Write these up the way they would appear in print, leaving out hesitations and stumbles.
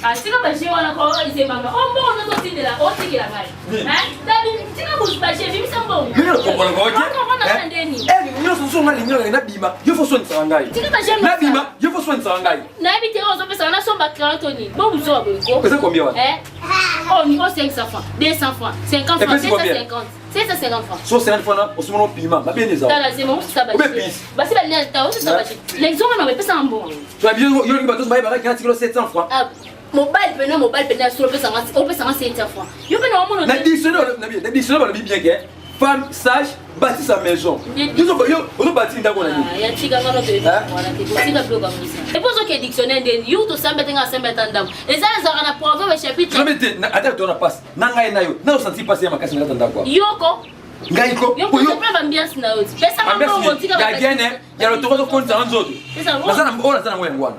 Ah, c'est comme j'ai on a quoi ils maman. Oh bon, on a sorti de la haute qui la maille. Hein? David, tu vas vous passer, mais ça bon. Mais on comprend quoi? Eh, nous sommes mal lignés na bima. Il faut soigner ça ngai. tu vas jamais. Na bima, il faut soigner ça ngai. Na habité on se fait ça, on a son bac Anthony. Bon vous zo Mais ça combien? Oh, niveau 500 francs, 200 francs, 50 francs, 750. 750 francs. 60 francs là, on se met piment. Ma bien les Dans la zéro, ça va. Bah c'est bien, t'as aussi ça va. Les gens on avait pas ça en bon. Tu as bien yo li batos baïba qui a tiré 700 francs. Ah, mobile peine sur le peu ça on peut 700 francs. Yo peine au monde. N'additionne pas le bien que femme sage bâtit sa maison. On bâtit ndako na ni. Ah, ya chika ngano te. Voilà, te possible bloc comme ça. Et pour ce qui est dictionnaire de you to sambe tenga sambe tandam. Et ça ça na proverbe chapitre. Je mette attends tu on passe. Na ngai na yo. Na senti passer makasi na tandako. Yoko. Ngaiko. Yo ko pas ambiance na oti. Pesa mambo on tika. Ya gene, ya lo toko konti za nzoto. Pesa na sana ngwana.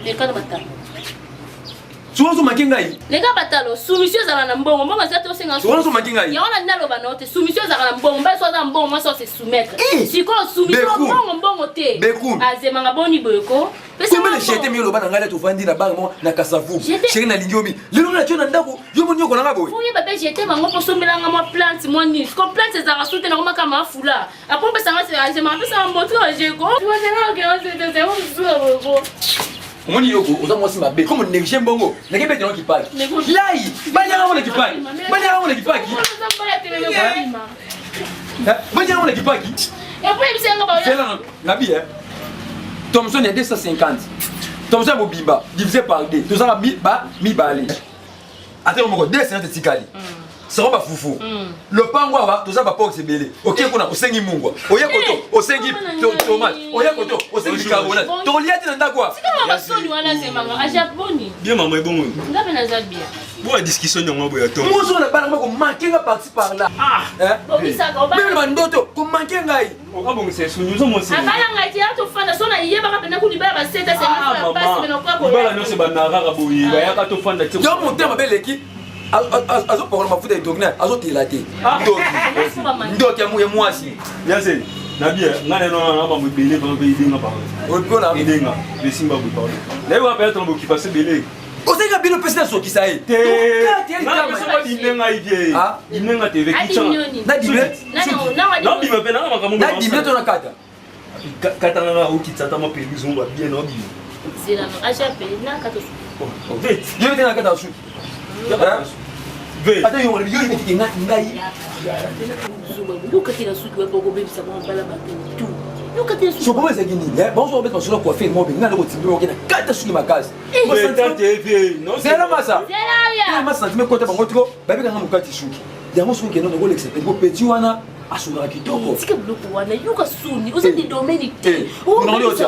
Le kana bata. Sozo makingai. Les gars batalo, soumission za na mbongo, mbongo za to senga. Sozo makingai. Ya ona ndalo ba note, soumission za na mbongo, mba so za mbongo, moi so se soumettre. Siko soumission mbongo te. Azema ngaboni boyoko. Pesa mbele jete mi lo bana ngala to vandi na bango na kasavu. Chéri na lingiomi. Lelo na tona ndako, yo moni yoko na ngabo. Fuye baba jete bango po sombela ngama plante moi ni. Ko plante za rasute na ngoma kama fula. Apo pesa ngase azema pesa mboto ajeko. Tu vas na ngaka on se on zuwa. Moni yoko oza mwasi mabe comme négligé mbongo na kebe tino kipaki lai banya ngamo na kipaki banya ngamo na kipaki et puis il s'est ngaba c'est là na bien Thomson il y a 250 Thomson bobimba divisé par 2 tout ça mi balé attends moko 250 tikali ça va fufu le pangwa wa tout ça va pas sebele OK kuna osengi mungwa oya koto osengi tomate oya koto osengi carbonate to liati na ndakwa sika basoni wana semanga a japoni bien maman ebongo ngabe na zabia bo discussion nyongo boya to mo so na bana ko manquer nga parti par là obisaka oba même mandoto ko manquer ngai abongo c'est sunu zo mo se akala ngati ato fanda sona yeba ka pena kuli baba seta semanga passe pena kwa ko bala no se banara ka boyi ba ya ka to fanda te yo mon tema beleki azo pour mafuta itogna azo tilate ndoki ya mwasi yase na bien ngane no na ba mo bele ba be dinga ba o pona dinga be simba bu pa le wa ba to bo ki passe bele osenga bino pesa so kisae te na so ba dinga idie dinga te ve kicha na dibe na bi me pena na makamu na dibe to na kata kata na o kitsata mo peli zo ba bien no bi zela no acha pe na kato vite yo tena kata su Attends, yo il na ngai. Yo katira suki wa bogo bebisa mo bala bato. Yo katira suki. So bobo ezagini, bon so beto solo coiffer mo benga ngo timbi mo kena kata suki makasi. Mo senta TV, non c'est la massa. C'est la ma sentiment côté bango tiko, babi kanga mukati suki. Yango suki no ngo l'expert bo petit wana asura kitoko. Sika bloku wana yo ka suni, oza di domaine te. Non yo tia.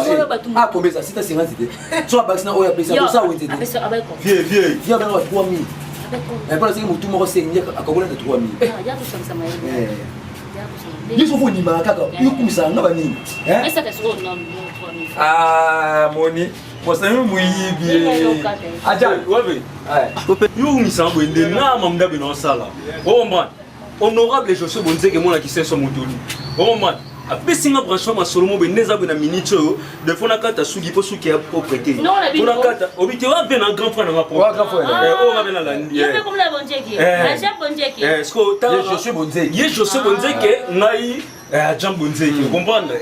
Ah combien ça c'est 50 idées. So abakina oya pesa to ça wete. Vieux ben 3000. Mais pour l'instant, tout le monde sait que à Kagola de 3000. Ils sont venus à Kaka. Ils comme ça, on va venir. Ah, Moni. Moi, c'est un mouillé. Adja, ouais. Yo, on s'en va de na mamda bino sala. Oh man. Honorable Joshua Bonze que moi qui sait son motoni. Oh man. Après singa branchement ma solomo be neza be na minute de fona kata sugi po suki a prêter. Fona kata obité wa ben un grand frère na propre. Wa grand frère. Oh va ben la landi. Yo comme la bonje qui. La chef bonje qui. Est-ce que ta Joshua Bonze. Ye Joshua Bonze que ngai Jean Bonze qui comprendre.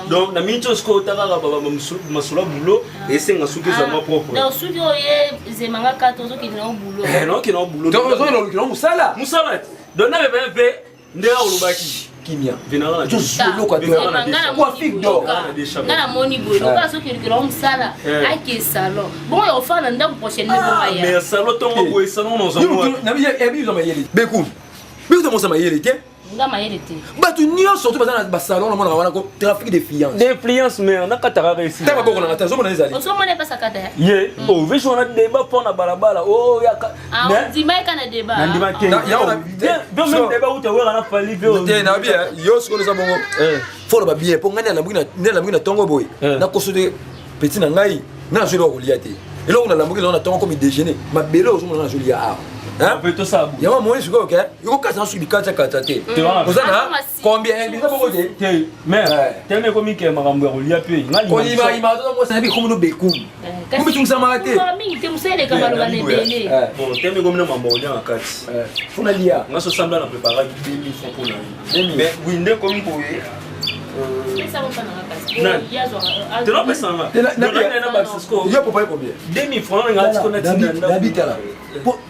Donc na minute ce que ta ga baba masula boulot et singa suki za ma propre. Donc suki oye zemanga kata zo ki na boulot. Non qui na boulot. Donc zo lo musala. Musala. Donc na be be ndea olubaki. Kimia venara je suis loco quoi fig d'or ngana moni boy loka so ki rom sala ai ki salon bon yo fa na ndam prochaine ne bo ya mais salon tongo boy salon no zo na bi e bi zo mayeli beku bi zo mo sa mayeli te ngama yeli te batu nyo surtout bazana ba salon na mona wana ko trafic de fiance d'influence mais na katara réussi ta ba boko na ta zo mona ezali o so mona pas sakata ye o ve so na débat pour na balabala o ya ah di mai kana débat na ndima ke ya ona do même débat ou te wera na fali ve o te na bi yo sko za bongo folo ba bien po ngani la mugina tongo boy na kosude petit na ngai na jolo ko liate et là on a la mugina na tongo comme déjeuner ma belo zo mona joli ya hein peut to ça ya mo ni siko ke yo ka sa su bi kata te ozana Combien bisa bokote? Te, mais tellement comme que makambo ya kolia pe. Ngali. Oliva imato mo sabi comme no bekum. Comme tu nsama te. Mami te musele kama lo banebele. Bon, tellement comme na mambo olia akati. Funa lia. Ngaso sambla na préparer 2000 francs pour na. Mais winde comme boye. Pesa mfana ngakasi. Non. Yazo. Tu n'as pas ça là. Na ba Cisco. Yo papa combien? 2000 francs ngati ko na tina. D'habiter là.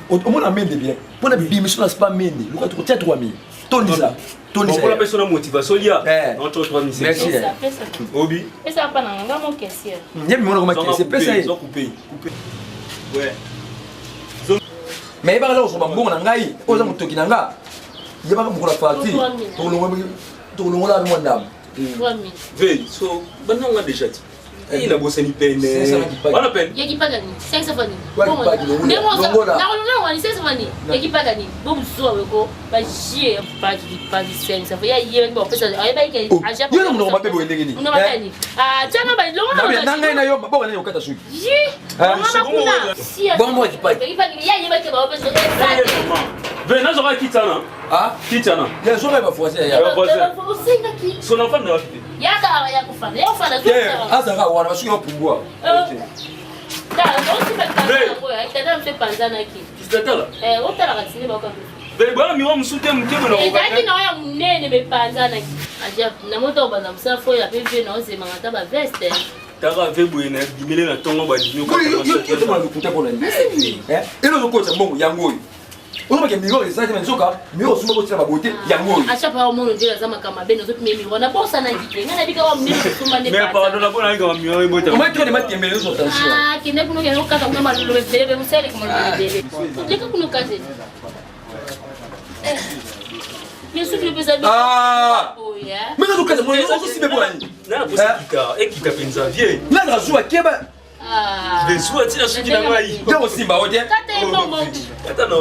Au moins la mende bien. Pour na bimission c'est pas mende. Lu ka tu tia 3000. Toni ça. Toni ça. Pour la personne motivation lia. Entre 3000. Merci. Pesa. Obi. Pesa hapa na ngama mon caissier. Nyemi mona kama c'est pesa. Ils ont coupé. Ouais. Mais ba la osoba mbongo na ngai. Oza mutoki na nga. Yeba ka mukula fati. To longo la mo ndam. 3000. Veille, so bana nga déjà dit. Il na bossé ni peine. On appelle. Yaki pagani 500 fani. Bon. Ndemo na wani 500 fani. Yaki pagani. Bo mso weko ba jie pas 500. Ya yeye bo pesa ay ba ke aja. Yo no mo mabe bo ndenge ni. Una matani. Ah, tama ba longo na. Na ngai na yo bo na yo kata suki. Ji. Bon mo pagani. Yaki pagani ya yeba ke ba pesa. Veille, na zora kitana. Ah, kitana. Ya zo ba foise ya. Son enfant na. Yaka ya kufana. Ya kufana. Azaka wana basuki opungua. Cara, não se vai casar com ela, ainda não se pensa aqui. Outra ela se leva com a Veio bora me vamos suter muito tempo não. Aqui não é nene me pensa aqui. Aja na moto bana msa foi a PV não se mangata ba veste. Tara ve buena dimele na tongo ba dinyo ka. Yo to manu kuta kona ni. Elo no kocha mbongo yango. Uma que miro exatamente nzoka, miro suma ko tira babote yango. Acha pa omo ndira zama kama beno zote mimi wana bosa na ngike. Ngana bika wa mnene suma ne. Mais pardon na bona kama miro ibota. Uma tro de matembele zo tansi. Ah, kine kuno ke no kata kuna malulo be bele be musele kuma lo bele. Deka kuno kaze. Bien sûr le pesa. Ah. Oh ya. Mais no kaza mo zo sibe bwani. Na bosikika ekika penza vie. Na na zo akeba. Ah. Besoin tira suki na mai. Ndio simba oje. Kata mbongo.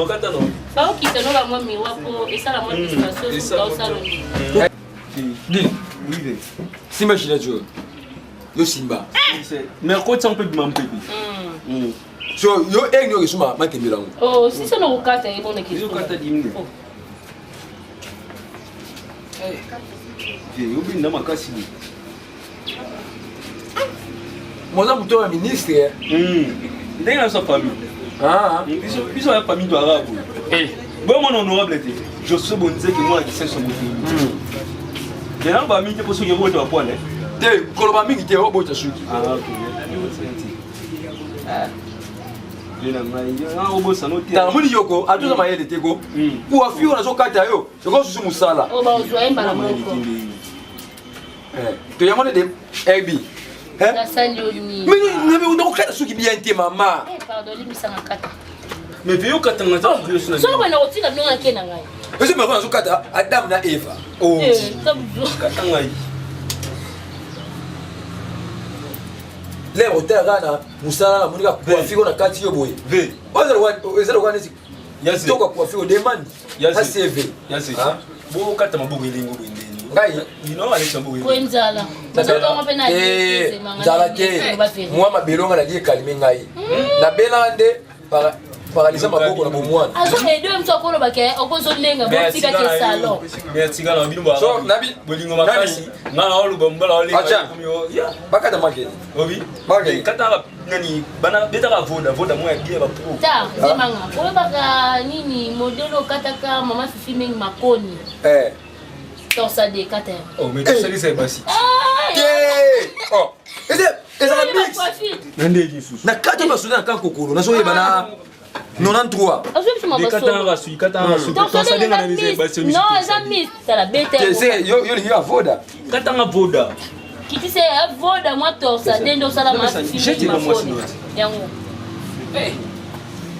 Kata no. Ba okita no ba mwami wapo esala mwa distraction kwa salon. Dis. Oui. Simba shina jo. Yo simba. Mais ko tsampe bi mampe bi. So yo enyo kesuma matembela ngo. Oh, si ça no kata e bona kiso. Yo kata dimne. Vie, yo bi na makasi ni. Moza muto wa ministre. Ndenge na sa famille. Ah. Biso ya famille arabe. Bon mon honorable était. Je suis bon dire que moi qui sais son moto. Maintenant ba mi te poso yebo to apone. Te koloba mingi te obo ta suki. Ah OK. Lena mai yo obo sanote. Ta muni yoko atuza mayele teko. Ku afio na zo kata yo. Yoko susu musala. Oh ba ozo emba na moko. To yamone de ebi. La salioni. Mais nous on kata suki bien te mama. Pardon, li misanga kata. Mais vieux katanga ta So ba na otika no ngake na ngai. Ese mama na zo kata Adam na Eva. Oh. Sabu. Katanga yi. Le hotel gana musala na munika ku afio na kati yo boy. Ve. Ezero kwa nisi. Yasi. Toka ku afio demand. Yasi. CV. Yasi. Bo kata maboko elingo bwende. Ngai. Ino ale chambo elingo. Kwenzala. Nzoto ngapa na Eh, nzala te. Moi mabelonga na die kalime ngai. Na belande paralisa maboko na bomwana. Azo edo mso akolo bake okozo lenga botika ke salon. Merci gala bino ba. So nabi bolingo makasi. Ngala olu bombala ole. Ya. Bakata make. Obi. Make. Kata nani bana betaka voda moya bia ba pro. Ta, zemanga. Owe baka nini modelo kataka mama fifi mengi makoni. Torsa de kata. Oh mais tu sais c'est basi. Oh. Eza mix. Nande Jesus. Na kata ba suna kan kokoro na so yeba na 93. Azo bisuma baso. Kata rasu. Torsa de ngana nise basi. Non, eza mix. Tala bete. C'est yo lingi ya voda. Kata nga voda. Kiti se voda mwa torsa de ndo sala ma fifi makoni. Yango.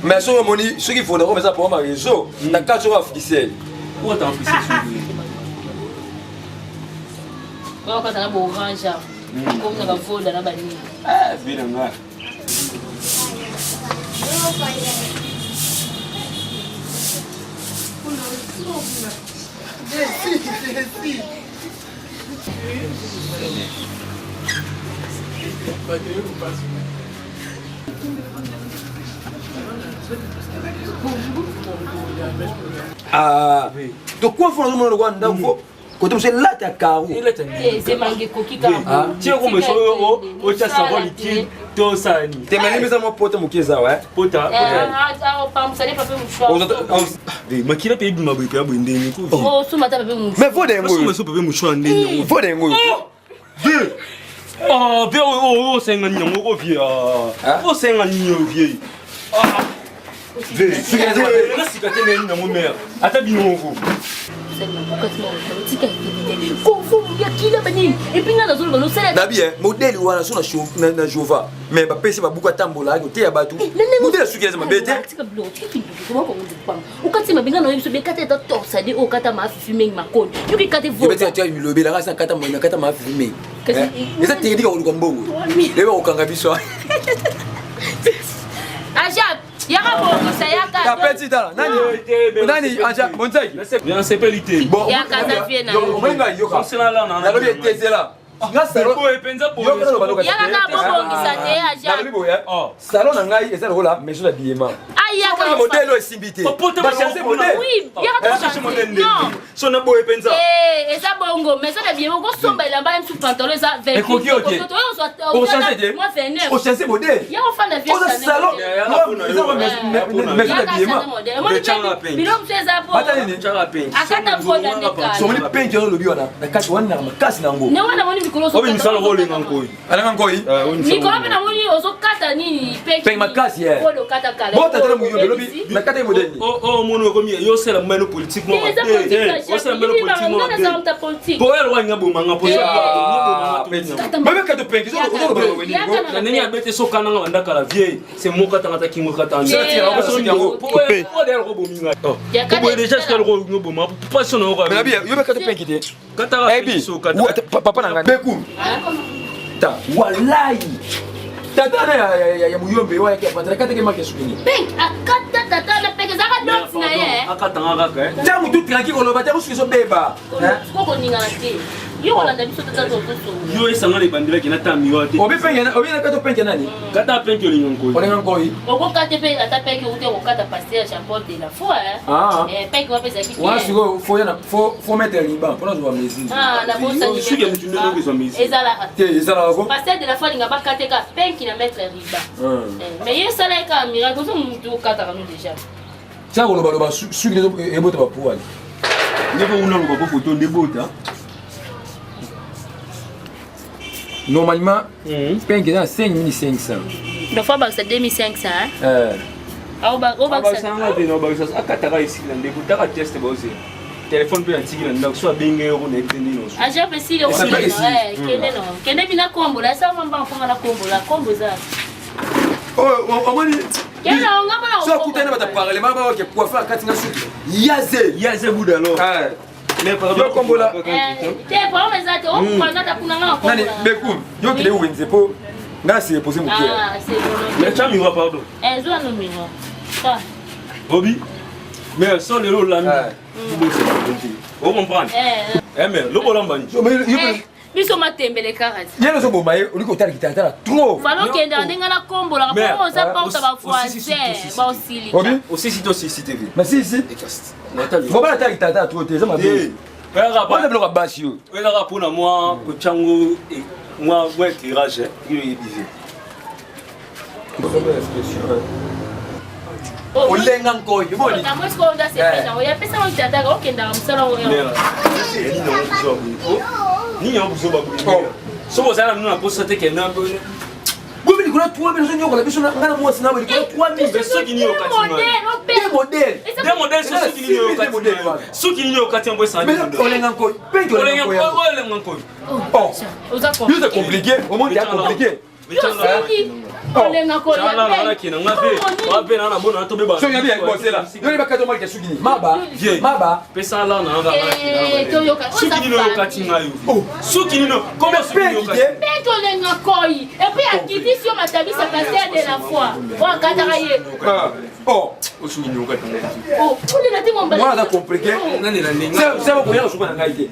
Mais so moni ce qu'il faut na ko ça pour ma réseau. Na kata so officiel. Où t'en fais ça? Kwa kata na bo orange. Comme ça va voda na bani. Ah, bien nga. Ah, donc quoi faut nous le Rwanda faut Côté monsieur là ta caro. C'est manqué coquille car. Tiens comme ça au tcha savon liquide tout ça ni. T'es même mis à mon pote mon kiza ouais. Pota. Pas ça n'est pas mouchoir. Mais qui l'a payé ma brique à bonne dernier coup. Oh, sous ma table mouchoir. Mais faut des Moi mots. je peux mouchoir dernier. Faut des mots. Vieux. Ah, vieux oh c'est un agneau oh vieux. Oh c'est un agneau vieux. Ah. Vieux. C'est la cicatrice n'est mon mère. Attends bien vous. Et puis là, dans le salon, Nabi, modèle ou à la Jova. Mais ma PC va beaucoup à tambola, côté à Batou. Modèle ce qui est ma bête. Ou quand tu m'as bien nommé, je vais cater dans torse, ça dit au catama fumé ma côte. Tu peux cater vous. Tu as eu le béla, ça catama, il y a catama fumé. Et ça t'est dit au Gombo. Les gens au Kangabiso. Ajab, yaka bon, ça yaka. Ta petite là, Nani, Ajab, Montague. Bien c'est pelité. Bon, yaka ça vient là. on va y aller. C'est là on a. La lobby était là. Salon na ngai eza lokola maison d'habillement. Ayaka modèle est simbité. Ba chercher modèle. Oui, yaka chercher modèle. Non. Son abo epenza. Eza bongo, mais ça d'habillement ko somba ilamba un sous pantalon ça 20. Moi 29. Au chercher modèle. Ya on fait la vie ça. Salon. Maison d'habillement. Bilom chez Apo. Akata voda ndeka. So moni penge lo lobi wana. Na kati wana na makasi na ngo. Ne wana moni mikolo so. Obi misala role ngankoi. Ala ngoi. Mikolo na moni ozo kata nini penge. Penge makasi ye. Odo kata kala. Bota tele muyo lobi na kata modèle. Oh mono komi yo sela mbano politique mo. Yo sela mbano politique mo. Bo elo wanya bo manga po sa. Bebe kato penge zo ozo ba weni. Na nini abete so kana nganda kala vieille. C'est mo kata ngata kingo kata. C'est tira ko so nyango. Coupé. O de ko bo minga. Oh. Ko déjà ce ko bo ma pas son o. Mais bien, yo be kato penge te. Kata Ebi. so kata. Papa nanga. Beku. Ta wallahi. Tata ya muyombe wa yake patara kata ke make sukini. Penge akata tata na penge zaka dot na ye. Akata ngaka ka. Jamu tu tranquille ko lo ba ta ko so beba. Ko ninga na te. Yo wala na biso tata to so. Yo esanga le bandira kina tami wa te. Obi penge na, obi na kato penge nani? Kata penge yo lingo. Ole ngoi. Oko kate pe ata penge ute ko kata pasteur chapeau de la foi hein. Ah. Penge wa pesa ki. Wa siko faut mettre liban pour nous voir mesi. Ah na bosa ni. Suki ya mtunde ngo so mesi. Ezala. Te ezala ko. Pasteur de la foi ninga ba kate ka penge na mettre riba. Mais ye sala ka miracle so mutu kata kanu déjà. Ça ko lo ba suki lezo eboto ba pour ali. Nebo una lo ba ko to ndebota. Normalement, penge dans 5500. La fois c'est 2500 hein. Au ba sanga te no ba sa akata ka isi la ndebota ka test ba ose. Téléphone pe antiki la ndako so benge yo na etendi no. Aja pe si le aussi kende no. Kende bina kombo la sa mamba mponga na kombo za. Oh, omoni. Kena ngamba na. So kutana bata parler mama ke pour faire katinga suki. Yaze buda lo. Mais par exemple kombo la. Te pa o mezate o kwanza ta kuna ngamba. Nani beku. Yo kile uwenze po. Nga se poser mon cœur. Ah, c'est bon. Mais tu as mis pardon. Zo no miro. Ça. Bobby. Mais sans le rôle là. Vous comprenez? Mais le bon lambani. Biso matembele karate. Yelo so bomaye oliko tala kitala trop. Falo kende ndinga na kombo la ko za pa ta ba français ba osili. Obi? Aussi si CCTV. Mais si. Bon ba tala kitala trop te za mabe. Pera ba le bashi yo. Wela rapona moi ko chango moi ouais tirage il est bizarre. Olenga nkoi yiboni. Na mwesko onda se pesa. Oya pesa mo tata ko kenda msala wo. Ni on buzo ba buzo. So vous allez nous la poste te kenda. Gobi ni kuna 3000 zo nyoko la biso ngana mo sina we kuna 3000 beso kini yo katima. Des modèles so so kini yo katima. So kini yo katima bo sa. Mais olenga nkoi. Penge olenga nkoi. Olenga nkoi. Oh. C'est compliqué. Au moins c'est compliqué. Olenga ko ya. Ala kina ngabe. Wabe na bona to beba. So yabi ko sela. Yo ni bakato mal ke sugini. Maba. Pesa la na nga. To yo ka. Sukini no katima yo. Oh. Sukini no. Comment sukini yo katima? Penge olenga koi. Et puis akiti sur ma tabi ça passer de la foi. Wa kata ye. Oh. Sukini yo katima. Oh, on est là moi ça compliqué. Nani la ninga. C'est pas pour y souba na ngaite.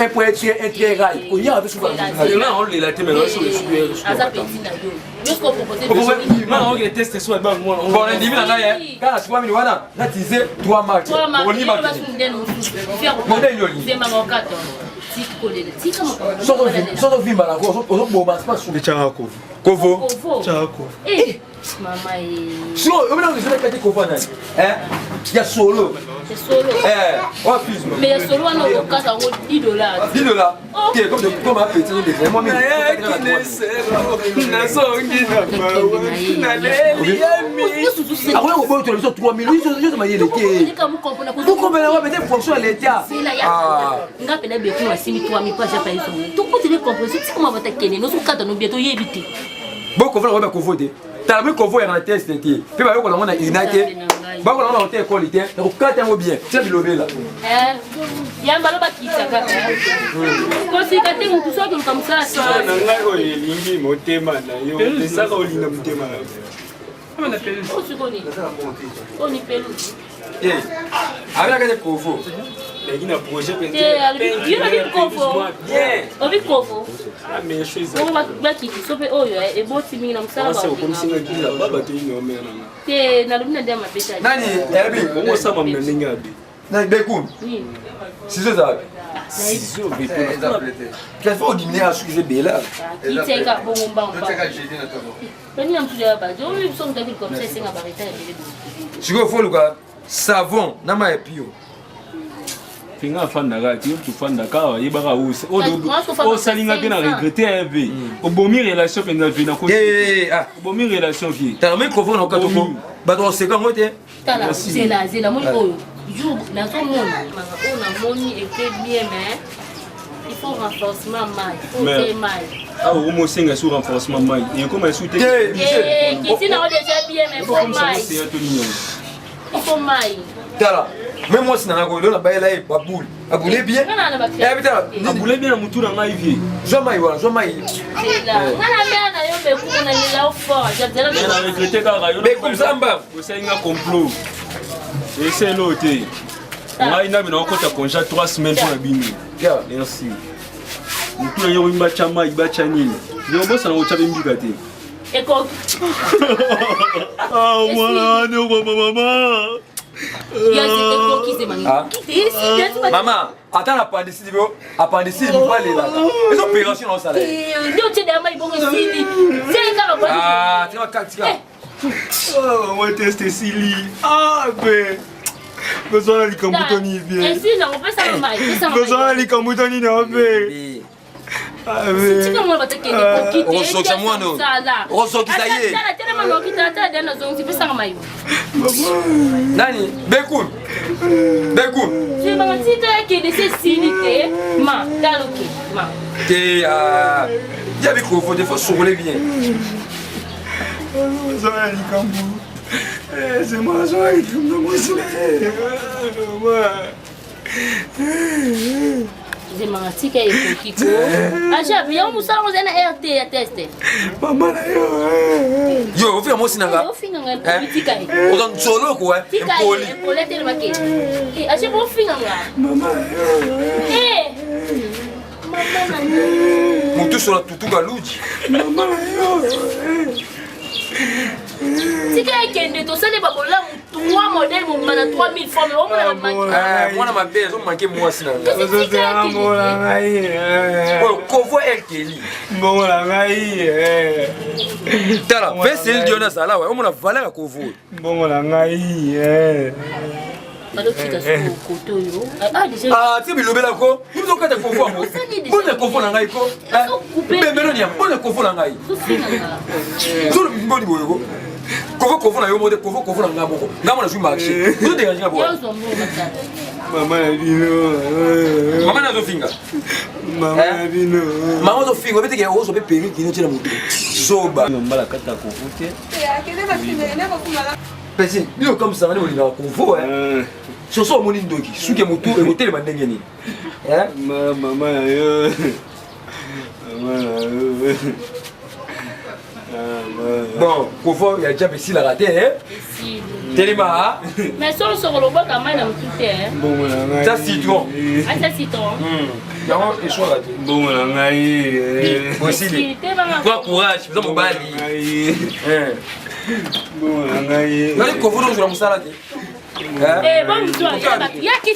Un point très rail. On y a avec souba. Là on les la témé là sur le super. Asa petit na yo. Qu'est-ce qu'on propose? Non, ok, test soit bon, moi. Bon, on dit là, quand la soirée, voilà, là, tu sais, 3 matchs. 3 matchs. On y va. Só do vimba lá, os bombas passam. Tchako. Kovo. Tchako. Eh, mamãe. Só, eu não sei que Kovo não. É? Ya solo. C'est solo. Ó, fiz, mano. Mais solo on a au cas à $10. Dis-le là. Ok, comme un petit de moi même. Après on voit télévision 3000, je me dis le quai. Vous comprenez pas peut-être fonction à l'état. Ah. Ngapela beku wasimi 3000 pas jamais ça. Tout côté les compositions, c'est comment va t'akene. Nous sommes cadre nous bientôt y éviter. Bon, Kovo on va Kovo de. T'as vu Kovo en test était. Puis bah on a United. Bah on a hôtel qualité. Donc quand t'es bien, c'est de lever là. Yamba loba kitaka. Quand c'est quand on tout ça comme ça. Ça nanga ko elingi motema na yo. Ça ko linga motema na yo. On appelle. Oh tu connais. On y pelu. Eh. Avec la Kovo. Il y a un projet Bien. On vit Kovo. Ah mais chose. On va quitter sope oyo e boti mingi na msala C'est ba. comme si on dit là baba to ino mena. Te na lumina ndia mapesa. Nani? Elbi. Bongo ça m'a mené ngabi. Nani Bekoun. Oui. Ciseaux ça. Ciseaux vepo. Qu'est-ce faut diminuer à suivre Bella. Kiteka bongo mbamba. Tani na mtuja ba. Jo oui so mtaki comme ça c'est ngaba reta ebele. Siko faut le gars savon na ma epio. Finga fandaka ti tu fandaka yebaka use o salinga pe na regretter ave obomi relation pe na vie na ko obomi relation vie ta me ko na ka to ko ba to se ka ngote tala zela moni oyo jour na so mona on a moni était bien mais il faut renforcement mal faut faire mal ah o mo senga sur renforcement mal et comment sous te qui na déjà bien mais faut mal il faut mal tala même moi si na ko lo na ba ela e baboule aboule bien eh bitala aboule bien mutu na ngai vie zoma iwa zoma i ngana mena yo be ku na ni la fort j'adore na regretter ka yo be comme ça mba o senga complot et c'est l'autre ngai na bina ko ta congé 3 semaines pour la bino merci mutu na yo imba chama iba chanini yo bossa na ocha bimbika te eko ah moi ne ko mama maman, attends l'appendicite, appendicite, vous allez là. Les opérations dans le salaire. Ah, tu vas casser. Oh, on va tester Sili. Ah, ben. Besoin de l'icambutoni, bien. Besoin de l'icambutoni, non, ben. Nani? Bekoun. Bekoun. Je m'en dis que de ces signes ma daloki ma. Il y a des microphones, il faut soulever bien. C'est moi, je m'en dis que il faut qu'il acha bien on ça on a RT à tester maman yo au fait moi sinanga au final politique on donne solo quoi poli tellement que et acha bon finanga maman mon tout sur la tutu galuji maman si quelqu'un de ça les babola 3 modèles mon mana 3000 formes on m'a manqué moi na ma belle on manqué moi sinanga oh Kovo el Kelly bon la ngai tala fais c'est Jonas là ouais on a valeur à Kovo bon la ngai alors qui t'a sur côté yo ah tu bilobe la ko tu zo kata Kovo mo bon le Kovo na ngai ko mais non ni bon le Kovo na ngai tout le bon boyo Kovo na yo mode Kovo na ngamo ngamo na suis marché tu dégager boy maman na bino maman na zo finga maman na bino maman zo finga bete ke o so be permis kino tena mutu soba mbala kata Kovo te Pesi, bio comme ça, on est au Kovo hein. Sur ça, on est ndoki. Souke mutu et hôtel mandenge ni. Hein? Maman yo. Maman yo. Bon, Kofo, il y a déjà ici la raté, hein? Télima. Mais si on se relève quand même, on tout est. Ça, citron. Ah, ça, citron. Il y a un échoua là. Bon, aussi. Toi, courage, fais mon bali. Bon, Kofo, donc je vais me salader. Eh, bon, il y a qui